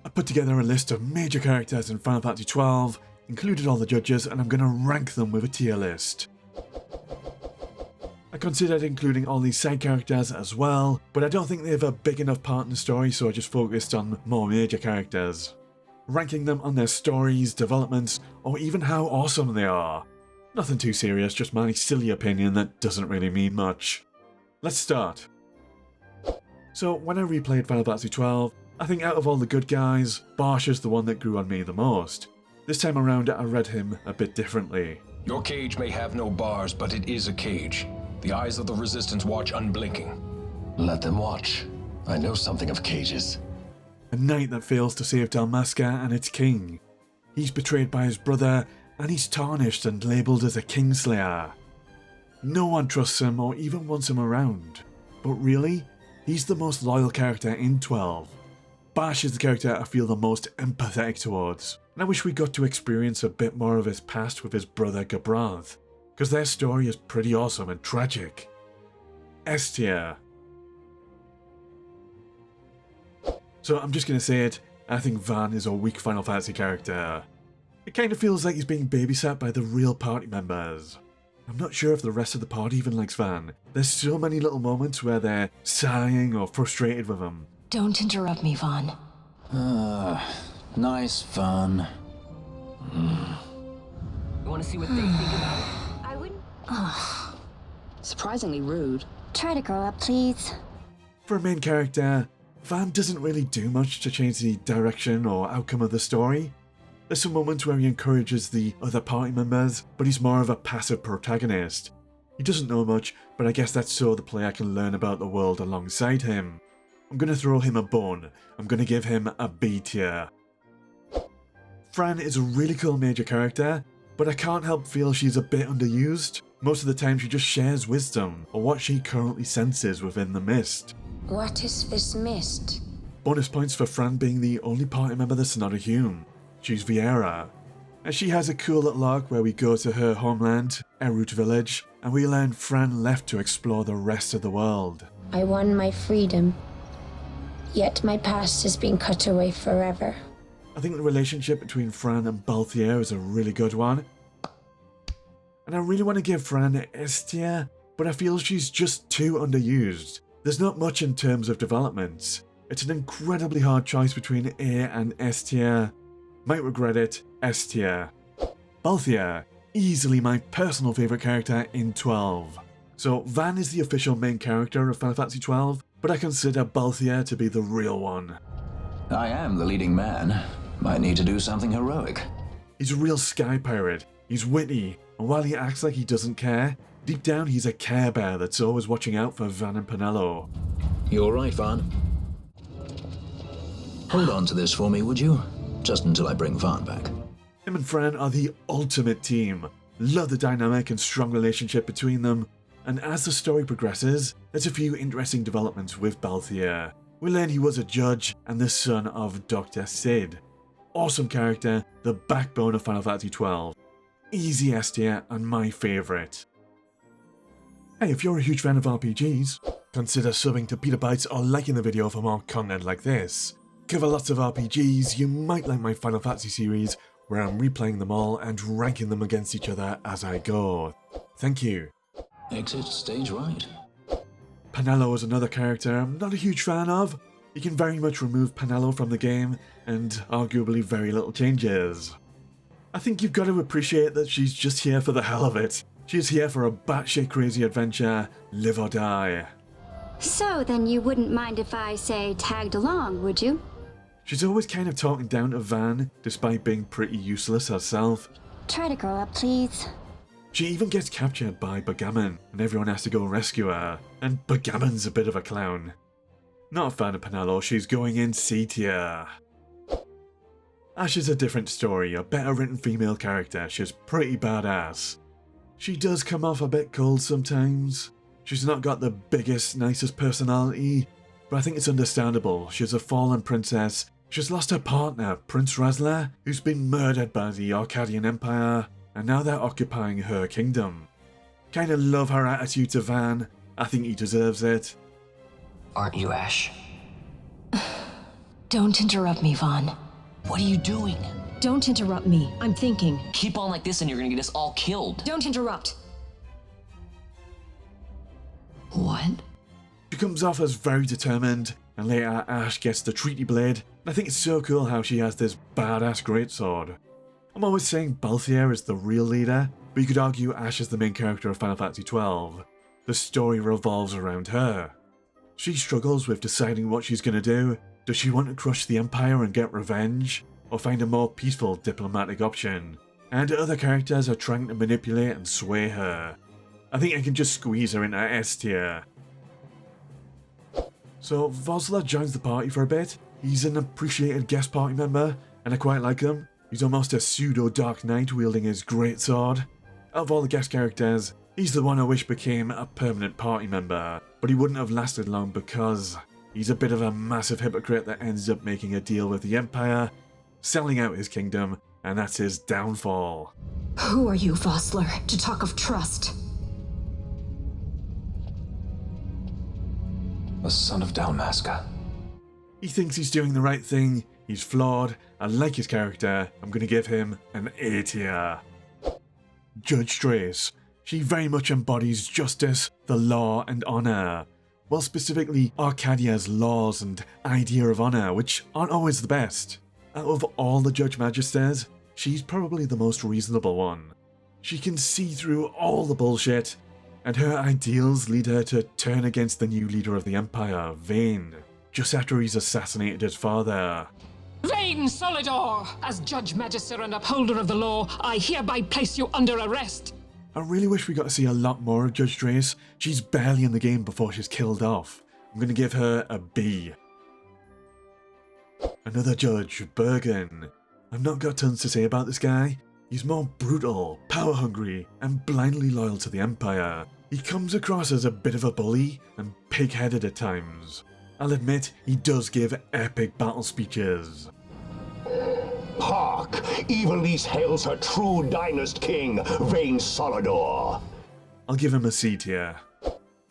I put together a list of major characters in Final Fantasy XII, included all the judges, and I'm going to rank them with a tier list. I considered including all these side characters as well, but I don't think they have a big enough part in the story, so I just focused on more major characters. Ranking them on their stories, developments, or even how awesome they are. Nothing too serious, just my silly opinion that doesn't really mean much. Let's start. So when I replayed Final Fantasy XII, I think out of all the good guys, Basch is the one that grew on me the most. This time around I read him a bit differently. Your cage may have no bars, but it is a cage. The eyes of the Resistance watch unblinking. Let them watch. I know something of cages. A knight that fails to save Dalmasca and its king. He's betrayed by his brother, and he's tarnished and labelled as a Kingslayer. No one trusts him or even wants him around. But really, he's the most loyal character in 12. Basch is the character I feel the most empathetic towards, and I wish we got to experience a bit more of his past with his brother Gabranth, because their story is pretty awesome and tragic. S tier. So I'm just going to say it, I think Vaan is a weak Final Fantasy character. It kind of feels like he's being babysat by the real party members. I'm not sure if the rest of the party even likes Vaan. There's so many little moments where they're sighing or frustrated with him. Don't interrupt me, Vaan. Nice Vaan. You want to see what they think about it? I wouldn't... Surprisingly rude. Try to grow up, please. For a main character, Vaan doesn't really do much to change the direction or outcome of the story. There's some moments where he encourages the other party members, but he's more of a passive protagonist. He doesn't know much, but I guess that's so the player can learn about the world alongside him. I'm going to throw him a bone. I'm going to give him a B tier. Fran is a really cool major character, but I can't help feel she's a bit underused. Most of the time she just shares wisdom, or what she currently senses within the mist. What is this mist? Bonus points for Fran being the only party member that's not a human. She's Viera. And she has a cool little arc where we go to her homeland, Erut village, and we learn Fran left to explore the rest of the world. I won my freedom, yet my past has been cut away forever. I think the relationship between Fran and Balthier is a really good one. And I really want to give Fran an S tier, but I feel she's just too underused. There's not much in terms of development. It's an incredibly hard choice between A and S tier. Might regret it, S tier. Balthier, easily my personal favourite character in 12. So Vaan is the official main character of Final Fantasy XII, but I consider Balthier to be the real one. I am the leading man. Might need to do something heroic. He's a real sky pirate. He's witty, and while he acts like he doesn't care, deep down he's a Care Bear that's always watching out for Vaan and Peneole. You alright, Vaan? Hold on to this for me, would you? Just until I bring Vaan back. Him and Fran are the ultimate team. Love the dynamic and strong relationship between them, and as the story progresses, there's a few interesting developments with Balthier. We learn he was a judge and the son of Dr. Sid. Awesome character, the backbone of Final Fantasy XII. Easy S tier and my favourite. Hey, if you're a huge fan of RPGs, consider subbing to Peter Bytes or liking the video for more content like this. Cover lots of RPGs, you might like my Final Fantasy series, where I'm replaying them all and ranking them against each other as I go. Thank you. Exit stage right. Peneole is another character I'm not a huge fan of. You can very much remove Peneole from the game, and arguably very little changes. I think you've got to appreciate that she's just here for the hell of it. She's here for a batshit crazy adventure, live or die. So then you wouldn't mind if I, say, tagged along, would you? She's always kind of talking down to Vaan, despite being pretty useless herself. Try to grow up, please. She even gets captured by Bergan, and everyone has to go rescue her, and Bergamon's a bit of a clown. Not a fan of Peneole, she's going in C tier. Ashe is a different story, a better written female character, she's pretty badass. She does come off a bit cold sometimes. She's not got the biggest, nicest personality, but I think it's understandable. She's a fallen princess. She's lost her partner, Prince Razla, who's been murdered by the Arcadian Empire, and now they're occupying her kingdom. Kinda love her attitude to Vaan. I think he deserves it. Aren't you, Ashe? Don't interrupt me, Vaan. What are you doing? Don't interrupt me. I'm thinking. Keep on like this and you're gonna get us all killed. Don't interrupt. What? She comes off as very determined, and later Ashe gets the treaty blade, and I think it's so cool how she has this badass greatsword. I'm always saying Balthier is the real leader, but you could argue Ashe is the main character of Final Fantasy XII. The story revolves around her. She struggles with deciding what she's gonna do. Does she want to crush the Empire and get revenge, or find a more peaceful diplomatic option? And other characters are trying to manipulate and sway her. I think I can just squeeze her into S tier. So Vossler joins the party for a bit. He's an appreciated guest party member, and I quite like him. He's almost a pseudo-Dark Knight wielding his greatsword. Out of all the guest characters, he's the one I wish became a permanent party member, but he wouldn't have lasted long because he's a bit of a massive hypocrite that ends up making a deal with the Empire, selling out his kingdom, and that's his downfall. Who are you, Vossler, to talk of trust? The son of Dalmasca. He thinks he's doing the right thing, he's flawed, I like his character, I'm gonna give him an A tier. Judge Drace. She very much embodies justice, the law, and honour. Well, specifically Arcadia's laws and idea of honour, which aren't always the best. Out of all the Judge Magisters, she's probably the most reasonable one. She can see through all the bullshit, and her ideals lead her to turn against the new leader of the Empire, Vayne, just after he's assassinated his father. Vayne Solidor! As Judge Magister and Upholder of the Law, I hereby place you under arrest! I really wish we got to see a lot more of Judge Drace. She's barely in the game before she's killed off. I'm gonna give her a B. Another judge, Bergan. I've not got tons to say about this guy. He's more brutal, power-hungry, and blindly loyal to the Empire. He comes across as a bit of a bully and pig-headed at times. I'll admit, he does give epic battle speeches. Hark! Evil East hails her true dynast king, Vayne Solidor. I'll give him a C tier.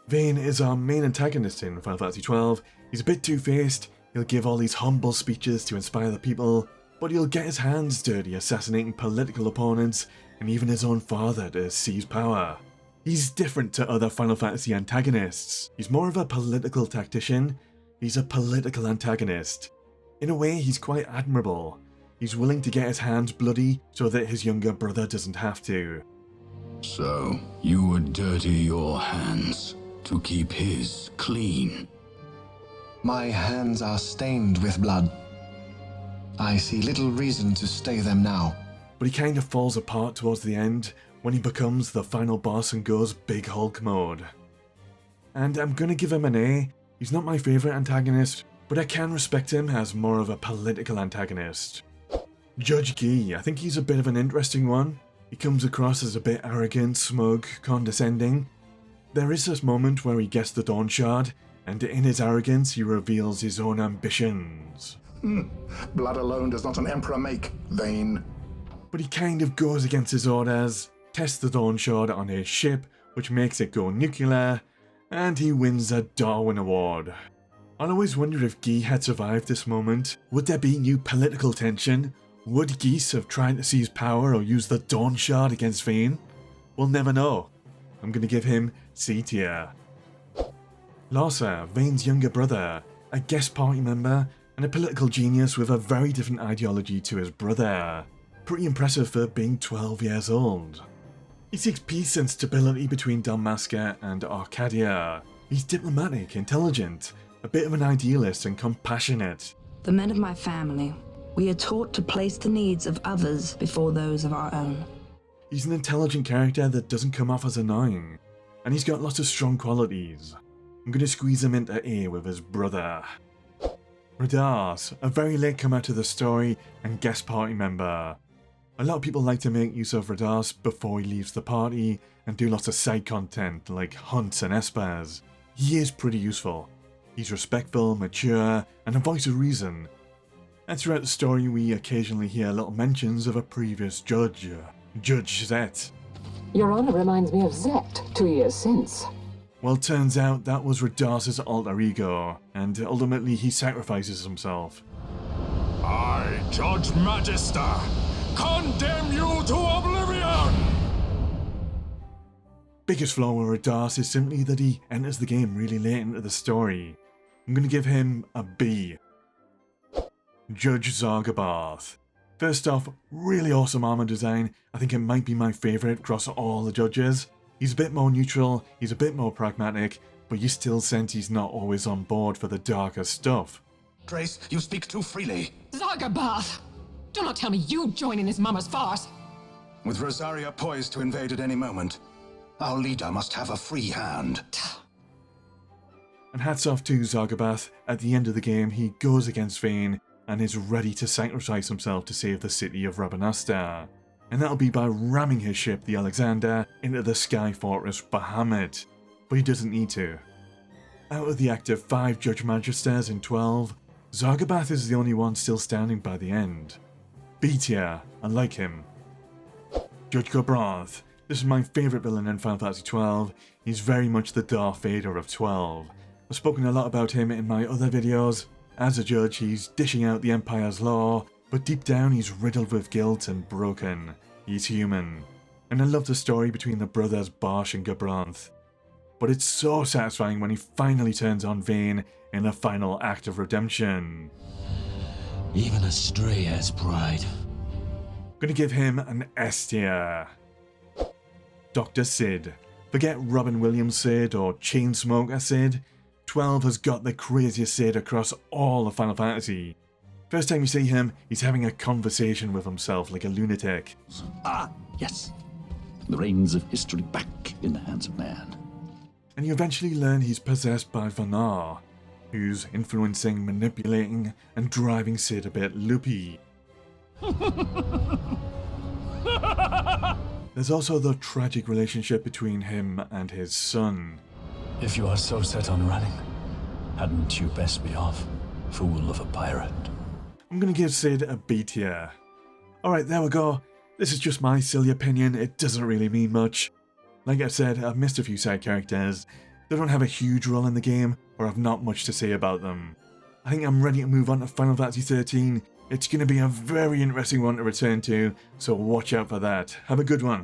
Vayne is our main antagonist in Final Fantasy XII. He's a bit two-faced, he'll give all these humble speeches to inspire the people, but he'll get his hands dirty assassinating political opponents and even his own father to seize power. He's different to other Final Fantasy antagonists. He's more of a political tactician. He's a political antagonist. In a way, he's quite admirable. He's willing to get his hands bloody so that his younger brother doesn't have to. So, you would dirty your hands to keep his clean? My hands are stained with blood. I see little reason to stay them now. But he kind of falls apart towards the end when he becomes the final boss and goes Big Hulk mode. And I'm gonna give him an A. He's not my favourite antagonist, but I can respect him as more of a political antagonist. Judge Ghis, I think he's a bit of an interesting one. He comes across as a bit arrogant, smug, condescending. There is this moment where he gets the Dawn Shard, and in his arrogance he reveals his own ambitions. Blood alone does not an emperor make, Vayne. But he kind of goes against his orders, tests the Dawn Shard on his ship, which makes it go nuclear, and he wins a Darwin Award. I always wondered if Ghis had survived this moment. Would there be new political tension? Would Ghis have tried to seize power or use the Dawn Shard against Vayne? We'll never know. I'm gonna give him C tier. Larsa, Vayne's younger brother, a guest party member, and a political genius with a very different ideology to his brother. Pretty impressive for being 12 years old. He seeks peace and stability between Dalmasca and Arcadia. He's diplomatic, intelligent, a bit of an idealist and compassionate. The men of my family, we are taught to place the needs of others before those of our own. He's an intelligent character that doesn't come off as annoying, and he's got lots of strong qualities. I'm gonna squeeze him into A with his brother. Reddas, a very late comer to the story and guest party member. A lot of people like to make use of Reddas before he leaves the party and do lots of side content like hunts and espers. He is pretty useful. He's respectful, mature, and a voice of reason. And throughout the story we occasionally hear little mentions of a previous judge, Judge Zet. Your Honor reminds me of Zet 2 years since. Well, turns out that was Reddas' alter ego, and ultimately he sacrifices himself. Judge Magister, condemn you to oblivion! Biggest flaw with Reddas is simply that he enters the game really late into the story. I'm going to give him a B. Judge Zargabaath. First off, really awesome armor design. I think it might be my favourite across all the judges. He's a bit more neutral, he's a bit more pragmatic, but you still sense he's not always on board for the darker stuff. Drace, you speak too freely. Zargabaath! Do not tell me you join in his mama's farce. With Rosaria poised to invade at any moment, our leader must have a free hand. And hats off to Zargabaath. At the end of the game, he goes against Vayne and is ready to sacrifice himself to save the city of Rabanastar. And that'll be by ramming his ship, the Alexander, into the sky fortress Bahamut. But he doesn't need to. Out of the active 5 Judge Magisters in 12, Zargabaath is the only one still standing by the end. B tier, I like him. Judge Gabranth. This is my favourite villain in Final Fantasy XII. He's very much the Darth Vader of 12. I've spoken a lot about him in my other videos. As a judge, he's dishing out the Empire's law, but deep down he's riddled with guilt and broken. He's human. And I love the story between the brothers Basch and Gabranth. But it's so satisfying when he finally turns on Vayne in the final act of redemption. Even a stray has pride. I'm gonna give him an S tier. Dr. Sid. Forget Robin Williams Sid or Chainsmoker Sid. 12 has got the craziest Sid across all of Final Fantasy. First time you see him, he's having a conversation with himself like a lunatic. Ah, yes. The reins of history back in the hands of man. And you eventually learn he's possessed by Vaan, who's influencing, manipulating, and driving Sid a bit loopy. There's also the tragic relationship between him and his son. If you are so set on running, hadn't you best be off, fool of a pirate? I'm gonna give Sid a B tier. Alright, there we go. This is just my silly opinion, it doesn't really mean much. Like I said, I've missed a few side characters. They don't have a huge role in the game, or have not much to say about them. I think I'm ready to move on to Final Fantasy XIII. It's gonna be a very interesting one to return to, so watch out for that. Have a good one.